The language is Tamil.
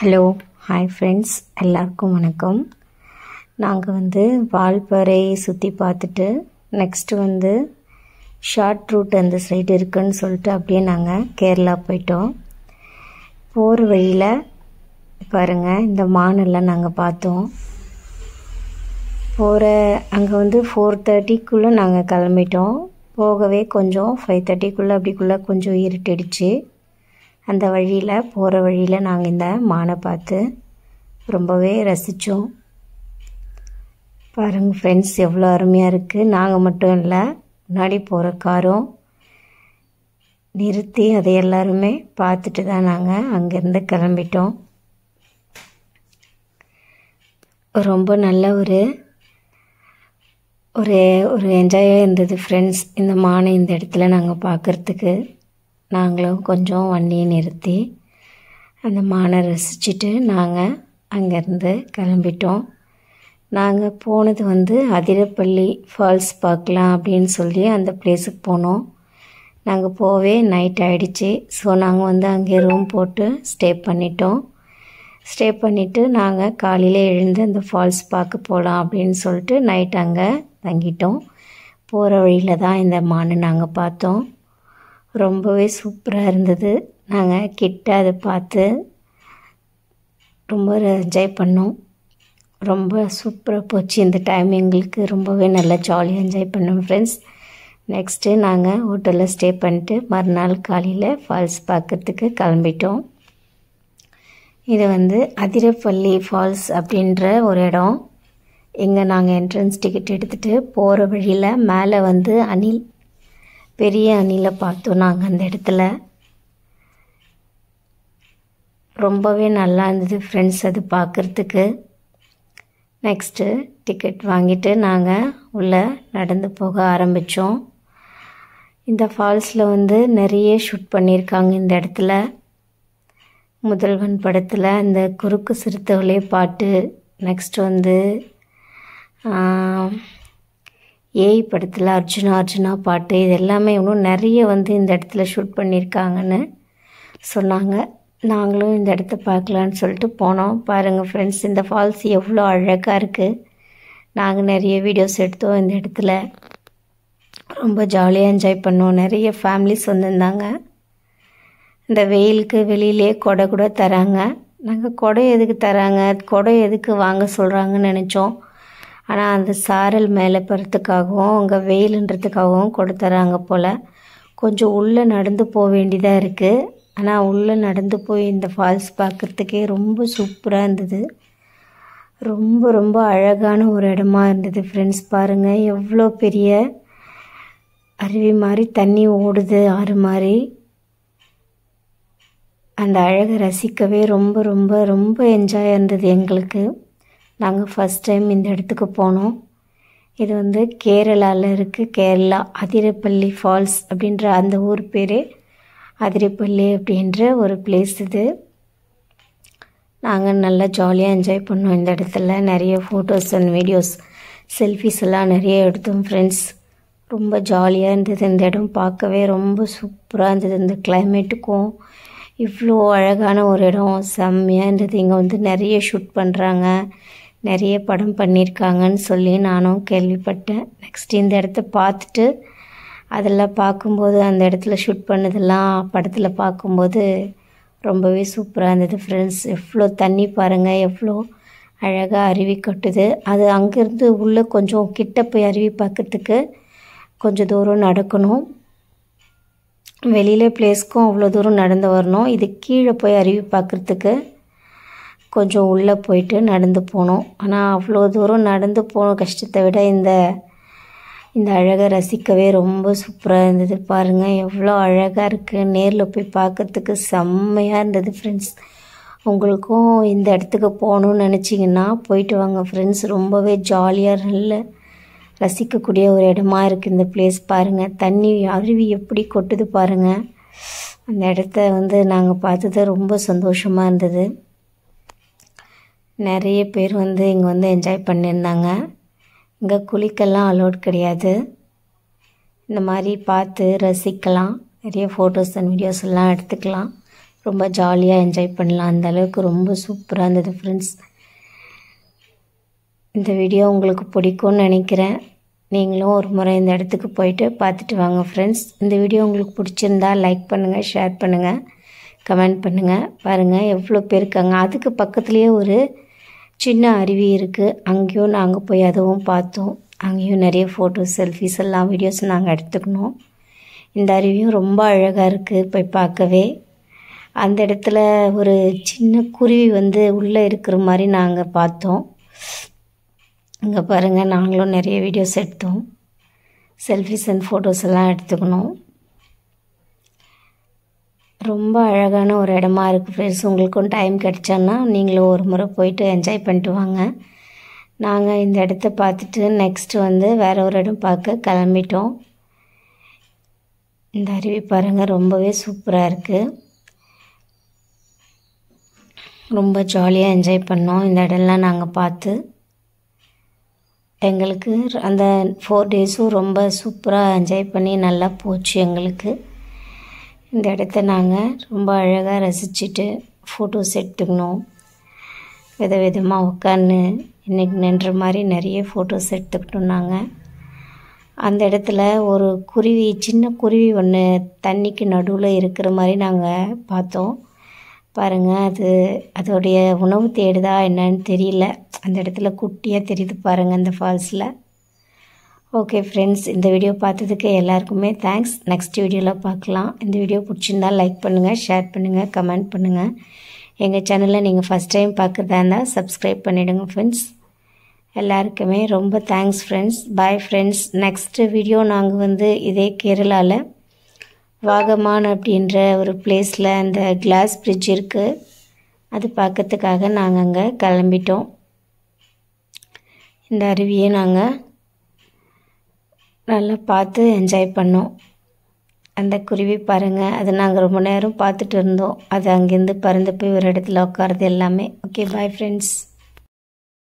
ஹலோ ஹாய் ஃப்ரெண்ட்ஸ், எல்லாருக்கும் வணக்கம். நாங்கள் வால்பாறை சுற்றி பார்த்துட்டு நெக்ஸ்ட்டு ஷார்ட் ரூட் அந்த சைடு இருக்குன்னு சொல்லிட்டு அப்படியே நாங்கள் கேரளா போயிட்டோம். போகிற வழியில் பாருங்கள், இந்த மானெல்லாம் நாங்கள் பார்த்தோம். அங்கே 4:30க்குள்ளே நாங்கள் கிளம்பிட்டோம். போகவே கொஞ்சம் 5:30க்குள்ளே அப்படிக்குள்ளே கொஞ்சம் இருட்டிடுச்சு. அந்த வழியில் போகிற வழியில் நாங்கள் இந்த மானை பார்த்து ரொம்பவே ரசித்தோம். பாருங்கள் ஃப்ரெண்ட்ஸ், எவ்வளோ அருமையாக இருக்குது. நாங்கள் மட்டும் இல்லை, முன்னாடி போகிற காரும் நிறுத்தி அதை எல்லாருமே பார்த்துட்டு தான் நாங்கள் அங்கேருந்து கிளம்பிட்டோம். ரொம்ப நல்ல ஒரு என்ஜாயாக இருந்தது ஃப்ரெண்ட்ஸ். இந்த மானை இந்த இடத்துல நாங்கள் பார்க்குறதுக்கு நாங்களும் கொஞ்சம் வண்டியை நிறுத்தி அந்த மானை ரசிச்சுட்டு நாங்கள் அங்கேருந்து கிளம்பிட்டோம். நாங்கள் போனது அதிரப்பள்ளி ஃபால்ஸ் பார்க்கலாம் அப்படின்னு சொல்லி அந்த பிளேஸுக்கு போனோம். நாங்கள் போவே நைட் ஆகிடுச்சி. ஸோ நாங்கள் அங்கே ரூம் போட்டு ஸ்டே பண்ணிவிட்டு நாங்கள் காலையில் எழுந்து அந்த ஃபால்ஸ் பார்க்க போகலாம் அப்படின்னு சொல்லிட்டு நைட் அங்கே தங்கிட்டோம். போகிற வழியில் தான் இந்த மானை நாங்கள் பார்த்தோம். ரொம்பவே சூப்பராக இருந்தது. நாங்கள் கிட்ட அதை பார்த்து ரொம்ப என்ஜாய் பண்ணோம். ரொம்ப சூப்பராக போச்சு. இந்த டைம் எங்களுக்கு ரொம்பவே நல்லா ஜாலியாக என்ஜாய் பண்ணோம் ஃப்ரெண்ட்ஸ். நெக்ஸ்ட்டு நாங்கள் ஹோட்டலில் ஸ்டே பண்ணிட்டு மறுநாள் காலையில் ஃபால்ஸ் பார்க்குறதுக்கு கிளம்பிட்டோம். இது அதிரப்பள்ளி ஃபால்ஸ் அப்படின்ற ஒரு இடம். இங்கே நாங்கள் என்ட்ரன்ஸ் டிக்கெட் எடுத்துகிட்டு போகிற வழியில் மேலே பெரிய அணிலை பார்த்தோம். நாங்கள் அந்த இடத்துல ரொம்பவே நல்லா இருந்தது ஃப்ரெண்ட்ஸ் அது பார்க்குறதுக்கு. நெக்ஸ்ட்டு டிக்கெட் வாங்கிட்டு நாங்கள் உள்ளே நடந்து போக ஆரம்பித்தோம். இந்த ஃபால்ஸில் நிறைய ஷூட் பண்ணியிருக்காங்க இந்த இடத்துல. முதல்வன் படத்தில் இந்த குறுக்கு சிறுத்தைகளே பாட்டு, நெக்ஸ்ட்டு ஏய் படத்தில் அர்ஜுனா பாட்டு, இது எல்லாமே இன்னும் நிறைய இந்த இடத்துல ஷூட் பண்ணியிருக்காங்கன்னு சொன்னாங்க. நாங்களும் இந்த இடத்த பார்க்கலான்னு சொல்லிட்டு போனோம். பாருங்கள் ஃப்ரெண்ட்ஸ், இந்த ஃபால்ஸ் எவ்வளோ அழகாக இருக்குது. நாங்கள் நிறைய வீடியோஸ் எடுத்தோம் இந்த இடத்துல. ரொம்ப ஜாலியாக என்ஜாய் பண்ணோம். நிறைய ஃபேமிலிஸ் வந்திருந்தாங்க. இந்த வெயிலுக்கு வெளியிலே கொடை கூட தராங்க. நாங்கள் கொடை எதுக்கு தராங்க, கொடை எதுக்கு வாங்க சொல்கிறாங்கன்னு நினச்சோம். ஆனால் அந்த சாரல் மேலே போகிறதுக்காகவும் அங்கே வெயிலுன்றதுக்காகவும் கொடுத்துறாங்க போல். கொஞ்சம் உள்ளே நடந்து போக வேண்டியதாக இருக்குது. ஆனால் உள்ளே நடந்து போய் இந்த ஃபால்ஸ் பார்க்குறதுக்கே ரொம்ப சூப்பராக இருந்தது. ரொம்ப ரொம்ப அழகான ஒரு இடமா இருந்தது ஃப்ரெண்ட்ஸ். பாருங்கள், எவ்வளோ பெரிய அருவி மாதிரி தண்ணி ஓடுது, ஆறு மாதிரி. அந்த அழகை ரசிக்கவே ரொம்ப ரொம்ப ரொம்ப என்ஜாயாக இருந்தது எங்களுக்கு. நாங்கள் ஃபஸ்ட் டைம் இந்த இடத்துக்கு போனோம். இது கேரளாவில் இருக்குது. கேரளா அதிரப்பள்ளி ஃபால்ஸ் அப்படின்ற அந்த ஊர் பேர் அதிரப்பள்ளி அப்படின்ற ஒரு பிளேஸ் இது. நாங்கள் நல்லா ஜாலியாக என்ஜாய் பண்ணோம் இந்த இடத்துல. நிறைய ஃபோட்டோஸ் அண்ட் வீடியோஸ், செல்ஃபிஸ் எல்லாம் நிறைய எடுத்தோம் ஃப்ரெண்ட்ஸ். ரொம்ப ஜாலியாக இருந்தது. இந்த இடம் பார்க்கவே ரொம்ப சூப்பராக இருந்தது. இந்த கிளைமேட்டுக்கும் இவ்வளோ அழகான ஒரு இடம் செம்மையாக இருந்தது. இங்கே நிறைய ஷூட் பண்ணுறாங்க, நிறைய படம் பண்ணியிருக்காங்கன்னு சொல்லி நானும் கேள்விப்பட்டேன். நெக்ஸ்ட் இந்த இடத்த பார்த்துட்டு அதெல்லாம் பார்க்கும்போது, அந்த இடத்துல ஷூட் பண்ணதெல்லாம் படத்தில் பார்க்கும்போது ரொம்பவே சூப்பராக இருந்தது ஃப்ரெண்ட்ஸ். எவ்வளோ தண்ணி பாருங்கள், எவ்வளோ அழகாக அருவி கட்டுது. அது அங்கேருந்து உள்ளே கொஞ்சம் கிட்ட போய் அருவி பார்க்கறதுக்கு கொஞ்சம் தூரம் நடக்கணும். வெளியில் பிளேஸ்க்கும் அவ்வளோ தூரம் நடந்து வரணும். இது கீழே போய் அருவி பார்க்குறதுக்கு கொஞ்சம் உள்ளே போயிட்டு நடந்து போனோம். ஆனால் அவ்வளோ தூரம் நடந்து போன கஷ்டத்தை விட இந்த அழகை ரசிக்கவே ரொம்ப சூப்பராக இருந்தது. பாருங்கள், எவ்வளோ அழகாக இருக்குது. நேரில் போய் பார்க்கறதுக்கு செம்மையாக இருந்தது ஃப்ரெண்ட்ஸ். உங்களுக்கும் இந்த இடத்துக்கு போகணுன்னு நினச்சிங்கன்னா போயிட்டு வாங்க ஃப்ரெண்ட்ஸ். ரொம்பவே ஜாலியாக நல்ல ரசிக்கக்கூடிய ஒரு இடமா இருக்குது இந்த பிளேஸ். பாருங்கள், தண்ணி அருவி எப்படி கொட்டுது பாருங்கள். அந்த இடத்த நாங்கள் பார்த்தது ரொம்ப சந்தோஷமாக இருந்தது. நிறைய பேர் இங்கே என்ஜாய் பண்ணியிருந்தாங்க. இங்கே குளிக்கெல்லாம் அலோட் கிடையாது. இந்த மாதிரி பார்த்து ரசிக்கலாம். நிறைய ஃபோட்டோஸ் அண்ட் வீடியோஸ் எல்லாம் எடுத்துக்கலாம். ரொம்ப ஜாலியாக என்ஜாய் பண்ணலாம். அந்த அளவுக்கு ரொம்ப சூப்பராக இருந்தது ஃப்ரெண்ட்ஸ். இந்த வீடியோ உங்களுக்கு பிடிக்கும்னு நினைக்கிறேன். நீங்களும் ஒரு முறை இந்த இடத்துக்கு போயிட்டு பார்த்துட்டு வாங்க ஃப்ரெண்ட்ஸ். இந்த வீடியோ உங்களுக்கு பிடிச்சிருந்தா லைக் பண்ணுங்கள், ஷேர் பண்ணுங்கள், கமெண்ட் பண்ணுங்கள். பாருங்கள் எவ்வளோ பேர் இருக்காங்க. அதுக்கு பக்கத்துலேயே ஒரு சின்ன அருவி இருக்குது. அங்கேயும் நாங்கள் போய் அதுவும் பார்த்தோம். அங்கேயும் நிறைய ஃபோட்டோஸ், செல்ஃபிஸ் எல்லாம் வீடியோஸ் நாங்கள் எடுத்துக்கணும். இந்த அருவியும் ரொம்ப அழகாக இருக்குது போய் பார்க்கவே. அந்த இடத்துல ஒரு சின்ன குருவி உள்ளே இருக்கிற மாதிரி நாங்கள் பார்த்தோம். இங்கே பாருங்கள், நாங்களும் நிறைய வீடியோஸ் எடுத்தோம். செல்ஃபிஸ் அண்ட் ஃபோட்டோஸ் எல்லாம் எடுத்துக்கணும். ரொம்ப அழகான ஒரு இடமா இருக்குது ஃப்ரெண்ட்ஸ். உங்களுக்கும் டைம் கிடைச்சான்னா நீங்களும் ஒரு முறை போயிட்டு என்ஜாய் பண்ணிட்டு வாங்க. நாங்கள் இந்த இடத்த பார்த்துட்டு நெக்ஸ்ட்டு வேறு ஒரு இடம் பார்க்க கிளம்பிட்டோம். இந்த அருவி பாருங்கள் ரொம்பவே சூப்பராக இருக்குது. ரொம்ப ஜாலியாக என்ஜாய் பண்ணோம். இந்த இடம்லாம் நாங்கள் பார்த்து எங்களுக்கு அந்த 4 டேஸும் ரொம்ப சூப்பராக என்ஜாய் பண்ணி நல்லா போச்சு எங்களுக்கு. இந்த இடத்த நாங்கள் ரொம்ப அழகாக ரசிச்சுட்டு ஃபோட்டோஸ் எடுத்துக்கணும். விதவிதமாக உட்காந்து இன்றைக்கி நின்ற மாதிரி நிறைய ஃபோட்டோஸ் எடுத்துக்கிட்டோம் நாங்கள். அந்த இடத்துல ஒரு குருவி, சின்ன குருவி ஒன்று தண்ணிக்கு நடுவில் இருக்கிற மாதிரி நாங்கள் பார்த்தோம். பாருங்கள், அதோடைய உணவு தேடுதா என்னன்னு தெரியல. அந்த இடத்துல குட்டியாக தெரியுது பாருங்கள் அந்த ஃபால்ஸில். ஓகே ஃப்ரெண்ட்ஸ், இந்த வீடியோ பார்த்ததுக்கு எல்லாருக்குமே தேங்க்ஸ். நெக்ஸ்ட் வீடியோவில் பார்க்கலாம். இந்த வீடியோ பிடிச்சிருந்தால் லைக் பண்ணுங்கள், ஷேர் பண்ணுங்கள், கமெண்ட் பண்ணுங்கள். எங்கள் சேனலில் நீங்கள் ஃபஸ்ட் டைம் பார்க்குறதா இருந்தால் சப்ஸ்கிரைப் பண்ணிவிடுங்க ஃப்ரெண்ட்ஸ். எல்லாருக்குமே ரொம்ப thanks friends. Bye friends. Next video நாங்கள் இதே கேரளாவில் வாகமான் அப்படின்ற ஒரு பிளேஸில் அந்த கிளாஸ் பிரிட்ஜ் இருக்குது. அது பார்க்கறதுக்காக நாங்கள் அங்கே கிளம்பிட்டோம். இந்த அருவியை நாங்கள் நல்லா பார்த்து என்ஜாய் பண்ணோம். அந்த குருவி பாருங்கள், அது நாங்கள் ரொம்ப நேரம் பார்த்துட்டு இருந்தோம். அது அங்கேருந்து பறந்து போய் ஒரு இடத்துல உட்காருது எல்லாமே. Okay, bye friends.